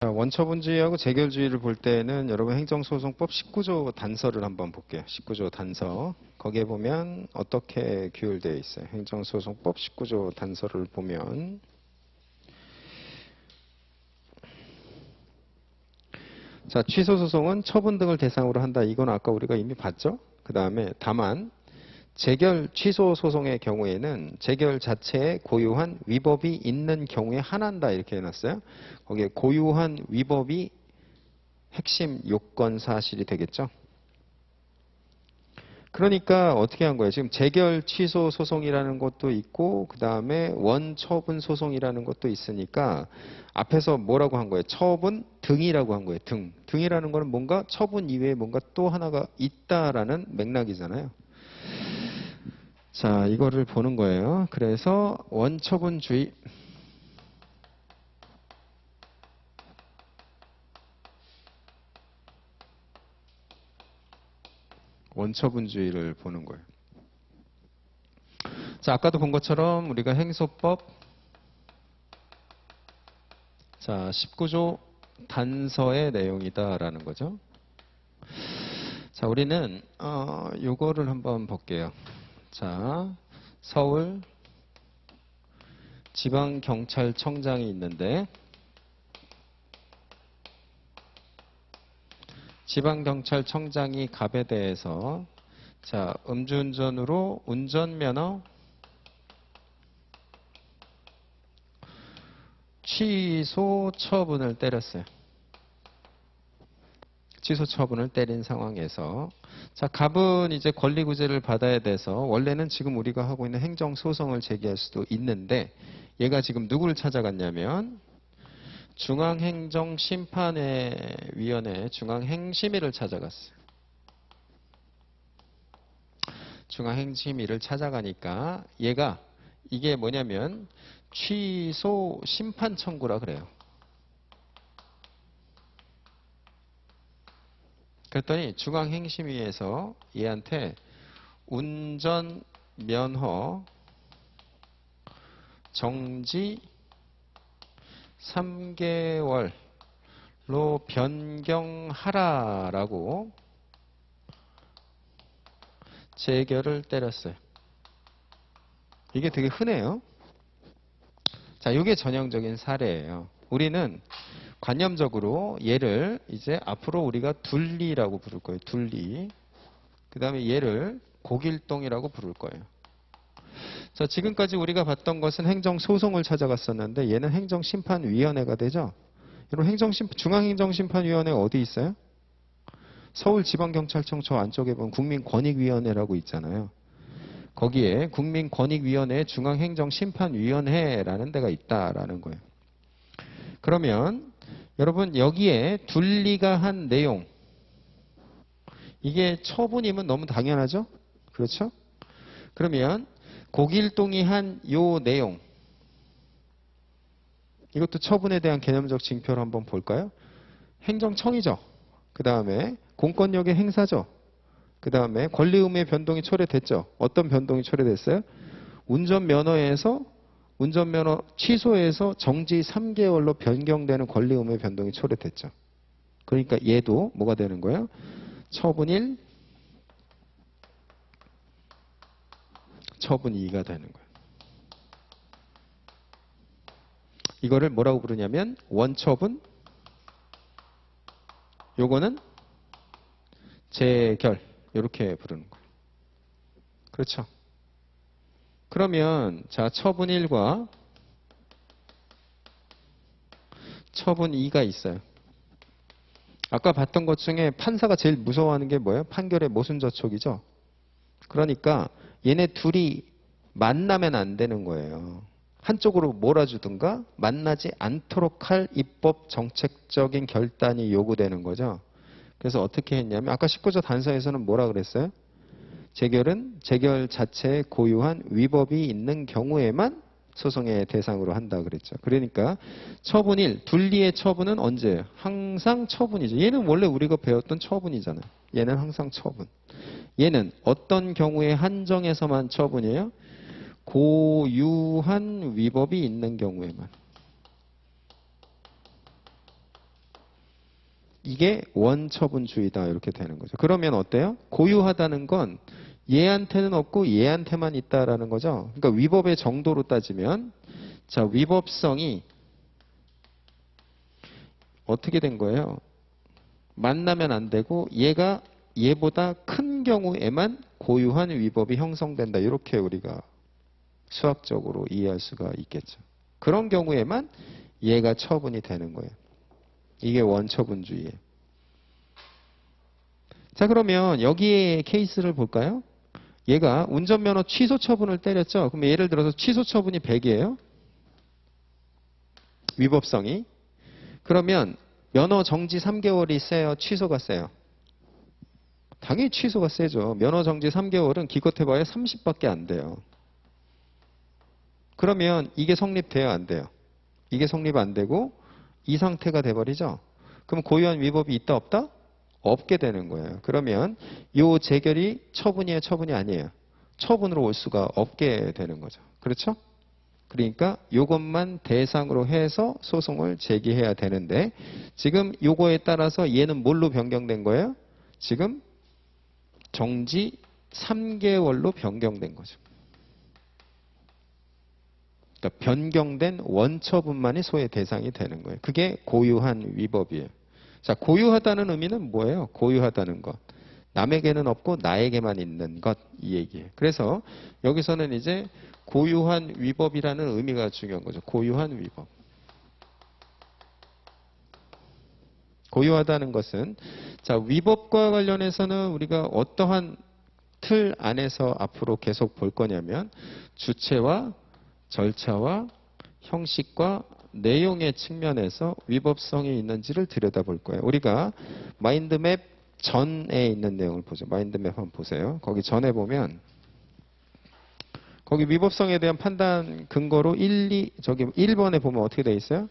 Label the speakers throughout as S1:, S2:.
S1: 자, 원처분주의하고 재결주의를 볼 때는 여러분 행정소송법 19조 단서를 한번 볼게요. 19조 단서. 거기에 보면 어떻게 규율되어 있어요. 행정소송법 19조 단서를 보면 자, 취소소송은 처분 등을 대상으로 한다. 이건 아까 우리가 이미 봤죠. 그 다음에 다만 재결 취소 소송의 경우에는 재결 자체에 고유한 위법이 있는 경우에 한한다 이렇게 해놨어요. 거기에 고유한 위법이 핵심 요건 사실이 되겠죠. 그러니까 어떻게 한 거예요? 지금 재결 취소 소송이라는 것도 있고 그 다음에 원처분 소송이라는 것도 있으니까 앞에서 뭐라고 한 거예요? 처분 등이라고 한 거예요. 등. 등이라는 거는 뭔가 처분 이외에 뭔가 또 하나가 있다라는 맥락이잖아요. 자, 이거를 보는 거예요. 그래서 원처분주의. 원처분주의를 보는 거예요. 자, 아까도 본 것처럼 우리가 행소법 자, 19조 단서의 내용이다라는 거죠. 자, 우리는 요거를 한번 볼게요. 자, 서울 지방경찰청장이 있는데 지방경찰청장이 갑에 대해서 자, 음주운전으로 운전면허 취소 처분을 때렸어요. 취소 처분을 때린 상황에서 자, 갑은 이제 권리구제를 받아야 돼서 원래는 지금 우리가 하고 있는 행정소송을 제기할 수도 있는데 얘가 지금 누구를 찾아갔냐면 중앙행정심판위원회 중앙행심위를 찾아갔어요. 중앙행심위를 찾아가니까 얘가 이게 뭐냐면 취소 심판 청구라 그래요. 그랬더니 중앙행심위에서 얘한테 운전면허 정지 3개월로 변경하라라고 재결을 때렸어요. 이게 되게 흔해요. 자, 이게 전형적인 사례예요. 우리는 관념적으로 얘를 이제 앞으로 우리가 둘리라고 부를 거예요. 둘리. 그 다음에 얘를 고길동이라고 부를 거예요. 자, 지금까지 우리가 봤던 것은 행정소송을 찾아갔었는데 얘는 행정심판위원회가 되죠. 여러분 중앙행정심판위원회가 어디 있어요? 서울지방경찰청 저 안쪽에 보면 국민권익위원회라고 있잖아요. 거기에 국민권익위원회 중앙행정심판위원회라는 데가 있다라는 거예요. 그러면 여러분 여기에 둘리가 한 내용 이게 처분이면 너무 당연하죠? 그렇죠? 그러면 고길동이 한 요 내용 이것도 처분에 대한 개념적 징표를 한번 볼까요? 행정청이죠. 그 다음에 공권력의 행사죠. 그 다음에 권리의무의 변동이 초래됐죠. 어떤 변동이 초래됐어요? 운전면허 취소해서 정지 3개월로 변경되는 권리의무의 변동이 초래됐죠. 그러니까 얘도 뭐가 되는 거예요? 처분 1, 처분 2가 되는 거예요. 이거를 뭐라고 부르냐면 원처분, 요거는 재결 이렇게 부르는 거예요. 그렇죠? 그러면 자, 처분 1과 처분 2가 있어요. 아까 봤던 것 중에 판사가 제일 무서워하는 게 뭐예요? 판결의 모순저촉이죠. 그러니까 얘네 둘이 만나면 안 되는 거예요. 한쪽으로 몰아주든가 만나지 않도록 할 입법 정책적인 결단이 요구되는 거죠. 그래서 어떻게 했냐면 아까 19조 단서에서는 뭐라 그랬어요? 재결은 재결 자체에 고유한 위법이 있는 경우에만 소송의 대상으로 한다 그랬죠. 그러니까 처분 1, 둘리의 처분은 언제예요? 항상 처분이죠. 얘는 원래 우리가 배웠던 처분이잖아요. 얘는 항상 처분. 얘는 어떤 경우에 한정해서만 처분이에요? 고유한 위법이 있는 경우에만. 이게 원처분주의다 이렇게 되는 거죠. 그러면 어때요? 고유하다는 건 얘한테는 없고 얘한테만 있다라는 거죠. 그러니까 위법의 정도로 따지면 자, 위법성이 어떻게 된 거예요? 만나면 안 되고 얘가 얘보다 큰 경우에만 고유한 위법이 형성된다. 이렇게 우리가 수학적으로 이해할 수가 있겠죠. 그런 경우에만 얘가 처분이 되는 거예요. 이게 원처분주의예요. 자, 그러면 여기에 케이스를 볼까요? 얘가 운전면허 취소 처분을 때렸죠. 그럼 예를 들어서 취소 처분이 100이에요. 위법성이. 그러면 면허 정지 3개월이 세요? 취소가 세요? 당연히 취소가 세죠. 면허 정지 3개월은 기껏해봐야 30밖에 안 돼요. 그러면 이게 성립돼요? 안 돼요? 이게 성립 안 되고 이 상태가 돼버리죠. 그럼 고유한 위법이 있다 없다? 없게 되는 거예요. 그러면 이 재결이 처분이에요? 처분이 아니에요? 처분으로 올 수가 없게 되는 거죠. 그렇죠? 그러니까 이것만 대상으로 해서 소송을 제기해야 되는데 지금 요거에 따라서 얘는 뭘로 변경된 거예요? 지금 정지 3개월로 변경된 거죠. 그러니까 변경된 원처분만이 소의 대상이 되는 거예요. 그게 고유한 위법이에요. 자, 고유하다는 의미는 뭐예요? 고유하다는 것. 남에게는 없고 나에게만 있는 것, 이 얘기예요. 그래서 여기서는 이제 고유한 위법이라는 의미가 중요한 거죠. 고유한 위법. 고유하다는 것은 자, 위법과 관련해서는 우리가 어떠한 틀 안에서 앞으로 계속 볼 거냐면 주체와 절차와 형식과 내용의 측면에서 위법성이 있는지를 들여다볼 거예요. 우리가 마인드맵 전에 있는 내용을 보죠. 마인드맵 한번 보세요. 거기 전에 보면 거기 위법성에 대한 판단 근거로 1번에 보면 어떻게 돼 있어요?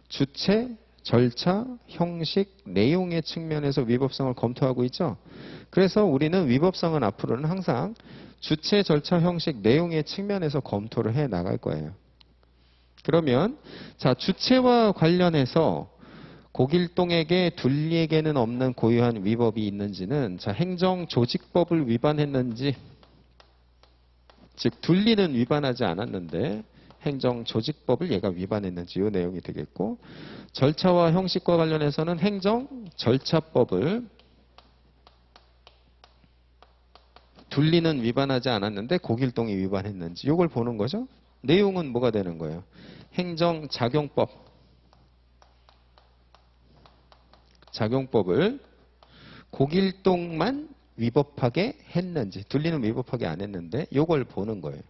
S1: 주체, 절차, 형식, 내용의 측면에서 위법성을 검토하고 있죠. 그래서 우리는 위법성은 앞으로는 항상 주체, 절차, 형식, 내용의 측면에서 검토를 해 나갈 거예요. 그러면 자, 주체와 관련해서 고길동에게 둘리에게는 없는 고유한 위법이 있는지는 자, 행정조직법을 위반했는지 즉 둘리는 위반하지 않았는데 행정조직법을 얘가 위반했는지 이 내용이 되겠고 절차와 형식과 관련해서는 행정절차법을 둘리는 위반하지 않았는데 고길동이 위반했는지 이걸 보는 거죠. 내용은 뭐가 되는 거예요? 작용법을 고길동만 위법하게 했는지 둘리는 위법하게 안 했는데 이걸 보는 거예요.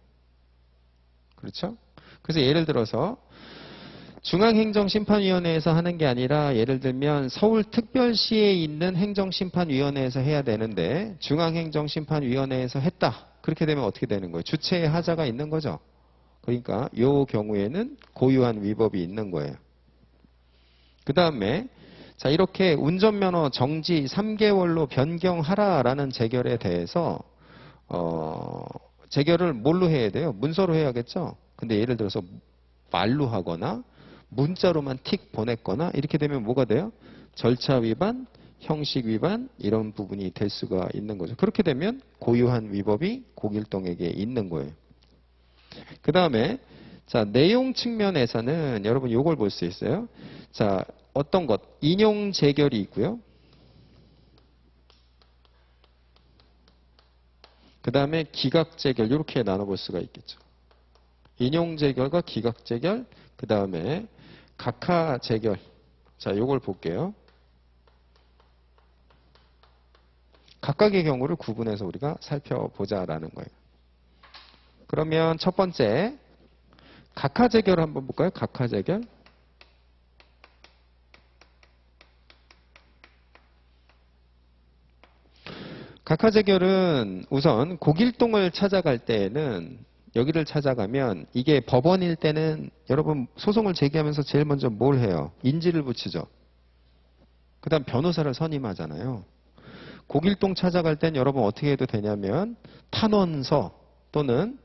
S1: 그렇죠? 그래서 예를 들어서 중앙행정심판위원회에서 하는 게 아니라 예를 들면 서울특별시에 있는 행정심판위원회에서 해야 되는데 중앙행정심판위원회에서 했다. 그렇게 되면 어떻게 되는 거예요? 주체의 하자가 있는 거죠. 그러니까 이 경우에는 고유한 위법이 있는 거예요. 그 다음에 자, 이렇게 운전면허 정지 3개월로 변경하라라는 재결에 대해서 재결을 뭘로 해야 돼요? 문서로 해야겠죠? 근데 예를 들어서 말로 하거나 문자로만 틱 보냈거나 이렇게 되면 뭐가 돼요? 절차 위반, 형식 위반 이런 부분이 될 수가 있는 거죠. 그렇게 되면 고유한 위법이 고길동에게 있는 거예요. 그 다음에 자, 내용 측면에서는 여러분 요걸 볼 수 있어요. 자, 어떤 것? 인용 재결이 있고요. 그 다음에 기각 재결 이렇게 나눠볼 수가 있겠죠. 인용 재결과 기각 재결, 그 다음에 각하 재결. 자, 요걸 볼게요. 각각의 경우를 구분해서 우리가 살펴보자라는 거예요. 그러면 첫 번째 각하 재결 한번 볼까요? 각하 재결. 각하 재결은 우선 고길동을 찾아갈 때에는 여기를 찾아가면 이게 법원일 때는 여러분 소송을 제기하면서 제일 먼저 뭘 해요? 인지를 붙이죠. 그 다음 변호사를 선임하잖아요. 고길동 찾아갈 땐 여러분 어떻게 해도 되냐면 탄원서 또는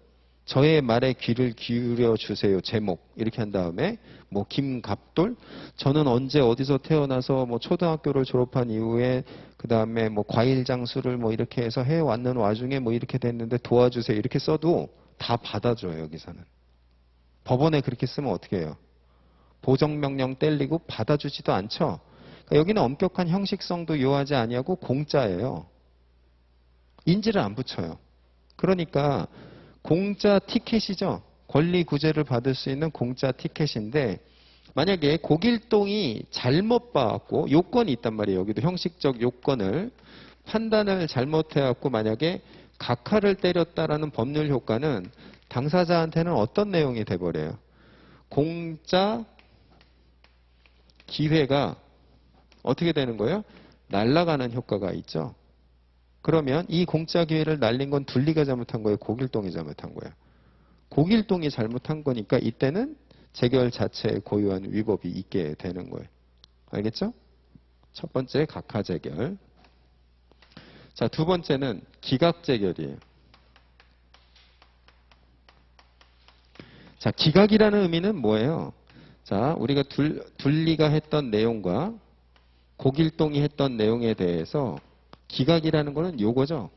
S1: 저의 말에 귀를 기울여 주세요. 제목 이렇게 한 다음에 뭐 김갑돌 저는 언제 어디서 태어나서 뭐 초등학교를 졸업한 이후에 그 다음에 뭐 과일 장수를 뭐 이렇게 해서 해왔는 와중에 뭐 이렇게 됐는데 도와주세요. 이렇게 써도 다 받아줘요. 여기서는. 법원에 그렇게 쓰면 어떻게 해요? 보정명령 때리고 받아주지도 않죠. 그러니까 여기는 엄격한 형식성도 요하지 아니하고 공짜예요. 인지를 안 붙여요. 그러니까 공짜 티켓이죠. 권리 구제를 받을 수 있는 공짜 티켓인데 만약에 고길동이 잘못 봐갖고 요건이 있단 말이에요. 여기도 형식적 요건을 판단을 잘못해갖고 만약에 각하를 때렸다라는 법률 효과는 당사자한테는 어떤 내용이 돼버려요? 공짜 기회가 어떻게 되는 거예요? 날아가는 효과가 있죠. 그러면 이 공짜 기회를 날린 건 둘리가 잘못한 거예요? 고길동이 잘못한 거예요? 고길동이 잘못한 거니까 이때는 재결 자체에 고유한 위법이 있게 되는 거예요. 알겠죠? 첫 번째 각하 재결. 자, 두 번째는 기각 재결이에요. 자, 기각이라는 의미는 뭐예요? 자, 우리가 둘리가 했던 내용과 고길동이 했던 내용에 대해서 기각이라는 거는 요거죠.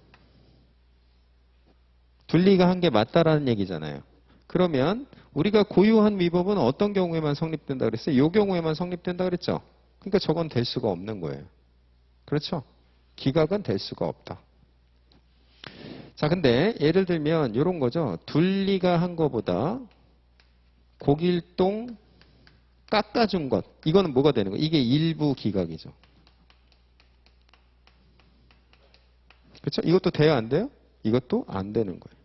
S1: 둘리가 한 게 맞다라는 얘기잖아요. 그러면 우리가 고유한 위법은 어떤 경우에만 성립된다 그랬어요? 요 경우에만 성립된다 그랬죠? 그러니까 저건 될 수가 없는 거예요. 그렇죠? 기각은 될 수가 없다. 자, 근데 예를 들면 이런 거죠. 둘리가 한 거보다 고길동 깎아준 것. 이거는 뭐가 되는 거예요? 이게 일부 기각이죠. 그렇죠? 이것도 돼요? 안 돼요? 이것도 안 되는 거예요.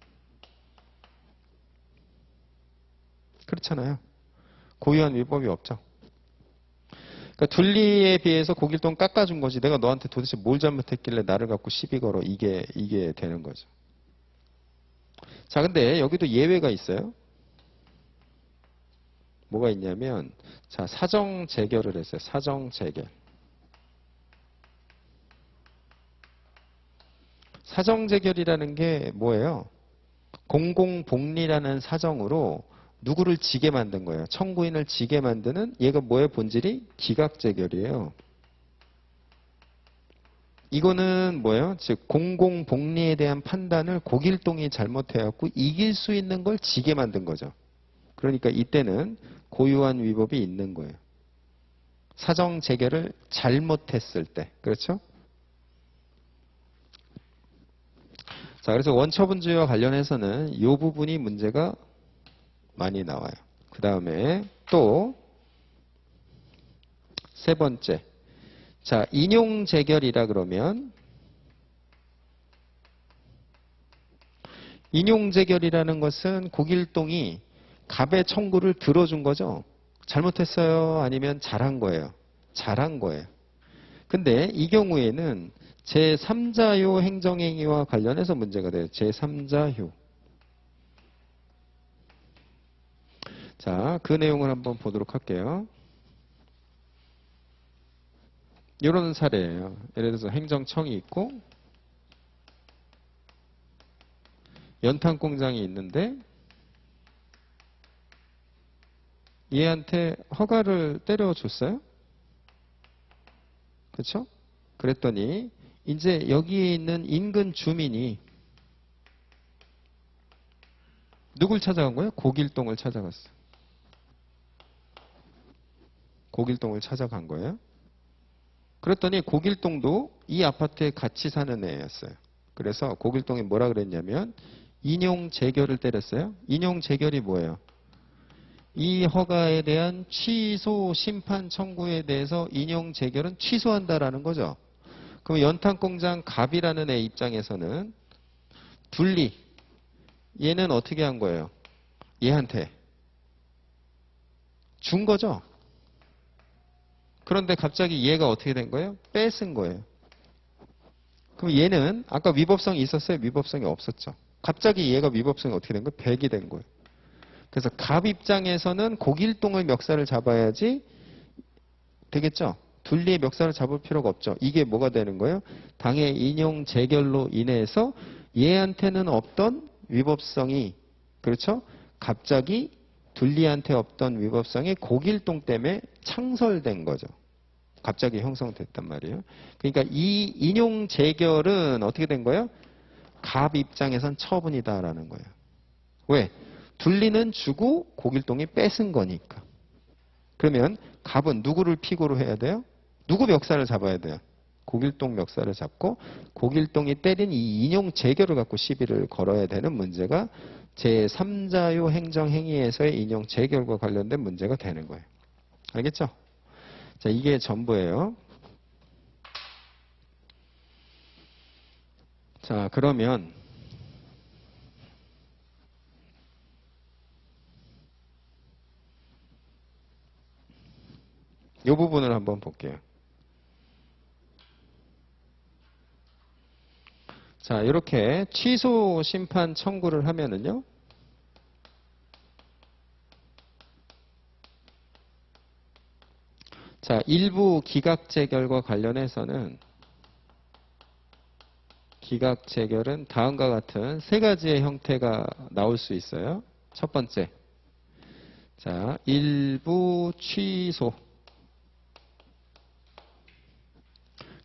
S1: 그렇잖아요. 고유한 위법이 없죠. 그러니까 둘리에 비해서 고길동 깎아준 거지. 내가 너한테 도대체 뭘 잘못했길래 나를 갖고 시비 걸어. 이게 되는 거죠. 자, 근데 여기도 예외가 있어요. 뭐가 있냐면, 자, 사정 재결을 했어요. 사정 재결. 사정 재결이라는 게 뭐예요? 공공복리라는 사정으로 누구를 지게 만든 거예요. 청구인을 지게 만드는 얘가 뭐예요? 본질이 기각 재결이에요. 이거는 뭐예요? 즉 공공복리에 대한 판단을 고길동이 잘못해갖고 이길 수 있는 걸 지게 만든 거죠. 그러니까 이때는 고유한 위법이 있는 거예요. 사정 재결을 잘못했을 때. 그렇죠? 자, 그래서 원처분주의와 관련해서는 이 부분이 문제가 많이 나와요. 그 다음에 또 세 번째. 자, 인용 재결이라 그러면 인용 재결이라는 것은 고길동이 갑의 청구를 들어준 거죠. 잘못했어요? 아니면 잘한 거예요? 잘한 거예요. 근데 이 경우에는 제3자효 행정행위와 관련해서 문제가 돼요. 제3자효. 자, 그 내용을 한번 보도록 할게요. 이런 사례예요. 예를 들어서 행정청이 있고 연탄 공장이 있는데 얘한테 허가를 때려줬어요. 그렇죠? 그랬더니 이제 여기에 있는 인근 주민이 누굴 찾아간 거예요? 고길동을 찾아갔어요. 고길동을 찾아간 거예요. 그랬더니 고길동도 이 아파트에 같이 사는 애였어요. 그래서 고길동이 뭐라 그랬냐면 인용 재결을 때렸어요. 인용 재결이 뭐예요? 이 허가에 대한 취소 심판 청구에 대해서 인용 재결은 취소한다라는 거죠. 그럼 연탄공장 갑이라는 애 입장에서는 둘리 얘는 어떻게 한 거예요? 얘한테 준 거죠. 그런데 갑자기 얘가 어떻게 된 거예요? 뺏은 거예요. 그럼 얘는 아까 위법성이 있었어요? 위법성이 없었죠. 갑자기 얘가 위법성이 어떻게 된 거예요? 100이 된 거예요. 그래서 갑 입장에서는 고길동의 멱살을 잡아야지 되겠죠. 둘리의 멱살을 잡을 필요가 없죠. 이게 뭐가 되는 거예요? 당의 인용 재결로 인해서 얘한테는 없던 위법성이 그렇죠? 갑자기 둘리한테 없던 위법성이 고길동 때문에 창설된 거죠. 갑자기 형성됐단 말이에요. 그러니까 이 인용 재결은 어떻게 된 거예요? 갑 입장에선 처분이다라는 거예요. 왜? 둘리는 주고 고길동이 뺏은 거니까. 그러면 갑은 누구를 피고로 해야 돼요? 누구 멱살을 잡아야 돼요? 고길동 멱살을 잡고 고길동이 때린 이 인용 재결을 갖고 시비를 걸어야 되는 문제가 제3자요 행정행위에서의 인용 재결과 관련된 문제가 되는 거예요. 알겠죠? 자, 이게 전부예요. 자, 그러면 이 부분을 한번 볼게요. 자, 이렇게 취소 심판 청구를 하면은요. 자, 일부 기각재결과 관련해서는 기각재결은 다음과 같은 세 가지의 형태가 나올 수 있어요. 첫 번째, 자, 일부 취소.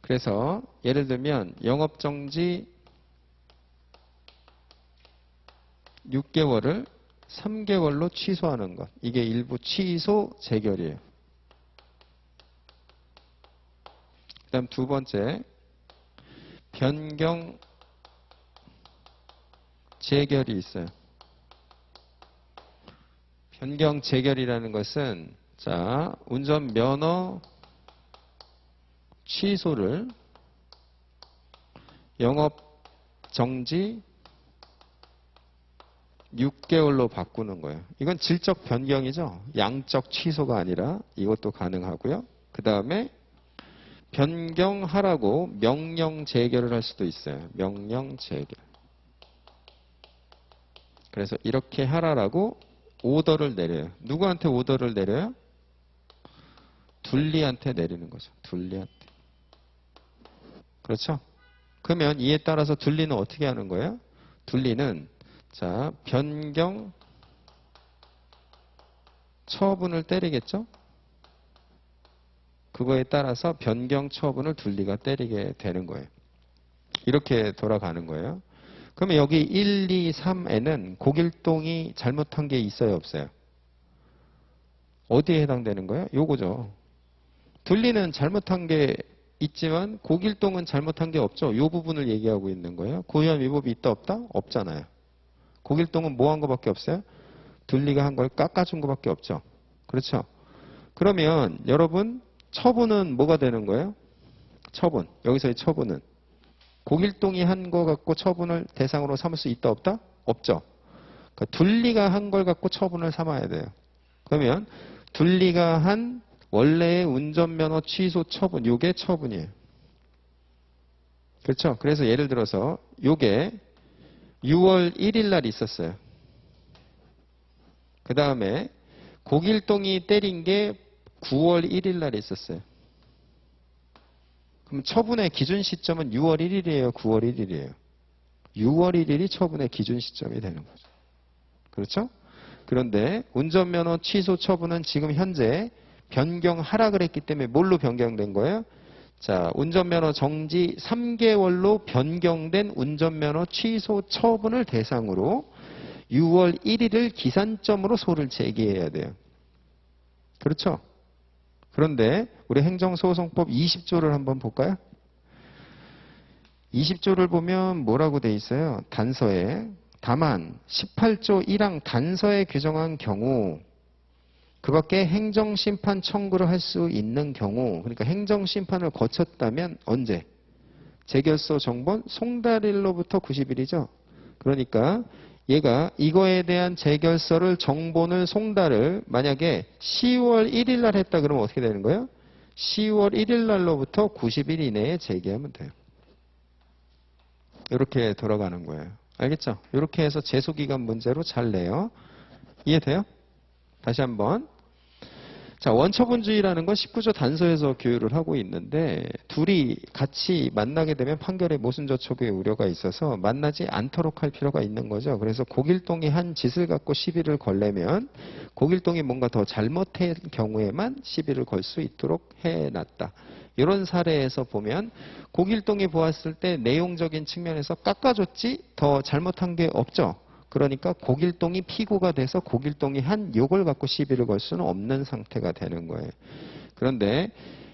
S1: 그래서 예를 들면 영업정지 6개월을 3개월로 취소하는 것. 이게 일부 취소 재결이에요. 그 다음 두 번째, 변경 재결이 있어요. 변경 재결이라는 것은 자, 운전면허 취소를 영업정지 6개월로 바꾸는 거예요. 이건 질적 변경이죠. 양적 취소가 아니라 이것도 가능하고요. 그 다음에 변경하라고 명령 재결을 할 수도 있어요. 명령 재결. 그래서 이렇게 하라라고 오더를 내려요. 누구한테 오더를 내려요? 둘리한테 내리는 거죠. 둘리한테. 그렇죠? 그러면 이에 따라서 둘리는 어떻게 하는 거예요? 둘리는 자, 변경 처분을 때리겠죠? 그거에 따라서 변경 처분을 둘리가 때리게 되는 거예요. 이렇게 돌아가는 거예요. 그러면 여기 1, 2, 3에는 고길동이 잘못한 게 있어요, 없어요? 어디에 해당되는 거예요? 요거죠. 둘리는 잘못한 게 있지만 고길동은 잘못한 게 없죠. 요 부분을 얘기하고 있는 거예요. 고의한 위법이 있다 없다? 없잖아요. 고길동은 뭐 한 거밖에 없어요? 둘리가 한 걸 깎아준 거밖에 없죠. 그렇죠? 그러면 여러분 처분은 뭐가 되는 거예요? 처분. 여기서의 처분은 고길동이 한 거 갖고 처분을 대상으로 삼을 수 있다 없다? 없죠. 그러니까 둘리가 한 걸 갖고 처분을 삼아야 돼요. 그러면 둘리가 한 원래의 운전면허 취소 처분, 요게 처분이에요. 그렇죠? 그래서 예를 들어서 요게 6월 1일 날 있었어요. 그 다음에 고길동이 때린 게 9월 1일 날 있었어요. 그럼 처분의 기준 시점은 6월 1일이에요? 9월 1일이에요? 6월 1일이 처분의 기준 시점이 되는 거죠. 그렇죠? 그런데 운전면허 취소 처분은 지금 현재 변경하라 그랬기 때문에 뭘로 변경된 거예요? 자, 운전면허 정지 3개월로 변경된 운전면허 취소 처분을 대상으로 6월 1일을 기산점으로 소를 제기해야 돼요. 그렇죠? 그런데 우리 행정소송법 20조를 한번 볼까요? 20조를 보면 뭐라고 돼 있어요? 단서에. 다만 18조 1항 단서에 규정한 경우 그 밖에 행정심판 청구를 할 수 있는 경우, 그러니까 행정심판을 거쳤다면 언제? 재결소 정본 송달일로부터 90일이죠. 그러니까 얘가 이거에 대한 재결서를 정본을 송달을 만약에 10월 1일 날 했다 그러면 어떻게 되는 거예요? 10월 1일 날로부터 90일 이내에 제기하면 돼요. 이렇게 돌아가는 거예요. 알겠죠? 이렇게 해서 제소기간 문제로 잘 내요. 이해돼요? 다시 한번. 자, 원처분주의라는 건 19조 단서에서 규율을 하고 있는데 둘이 같이 만나게 되면 판결에 모순저촉의 우려가 있어서 만나지 않도록 할 필요가 있는 거죠. 그래서 고길동이 한 짓을 갖고 시비를 걸려면 고길동이 뭔가 더 잘못한 경우에만 시비를 걸 수 있도록 해놨다. 이런 사례에서 보면 고길동이 보았을 때 내용적인 측면에서 깎아줬지 더 잘못한 게 없죠. 그러니까 고길동이 피고가 돼서 고길동이 한 욕을 갖고 시비를 걸 수는 없는 상태가 되는 거예요. 그런데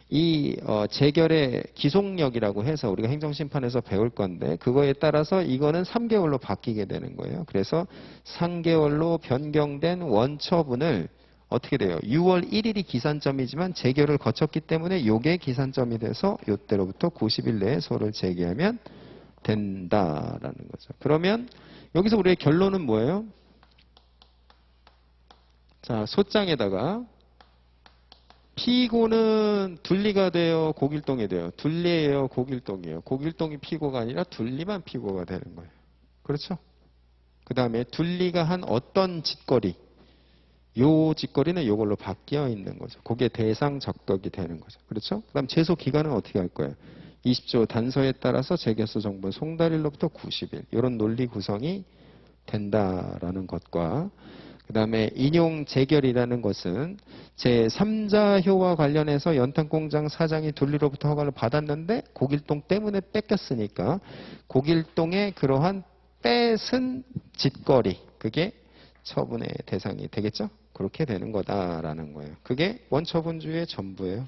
S1: 이 재결의 기속력이라고 해서 우리가 행정심판에서 배울 건데 그거에 따라서 이거는 3개월로 바뀌게 되는 거예요. 그래서 3개월로 변경된 원처분을 어떻게 돼요? 6월 1일이 기산점이지만 재결을 거쳤기 때문에 요게 기산점이 돼서 요때로부터 90일 내에 소를 제기하면 된다라는 거죠. 그러면 여기서 우리의 결론은 뭐예요? 자, 소장에다가 피고는 둘리가 돼요, 고길동이 돼요. 둘리예요, 고길동이에요. 고길동이 피고가 아니라 둘리만 피고가 되는 거예요. 그렇죠? 그 다음에 둘리가 한 어떤 짓거리, 요 짓거리는 요걸로 바뀌어 있는 거죠. 그게 대상 적격이 되는 거죠. 그렇죠? 그 다음 제소 기간은 어떻게 할 거예요? 20조 단서에 따라서 재결소 정분 송달일로부터 90일 이런 논리 구성이 된다라는 것과 그 다음에 인용 재결이라는 것은 제3자효와 관련해서 연탄공장 사장이 둘리로부터 허가를 받았는데 고길동 때문에 뺏겼으니까 고길동의 그러한 뺏은 짓거리 그게 처분의 대상이 되겠죠? 그렇게 되는 거다라는 거예요. 그게 원처분주의의 전부예요.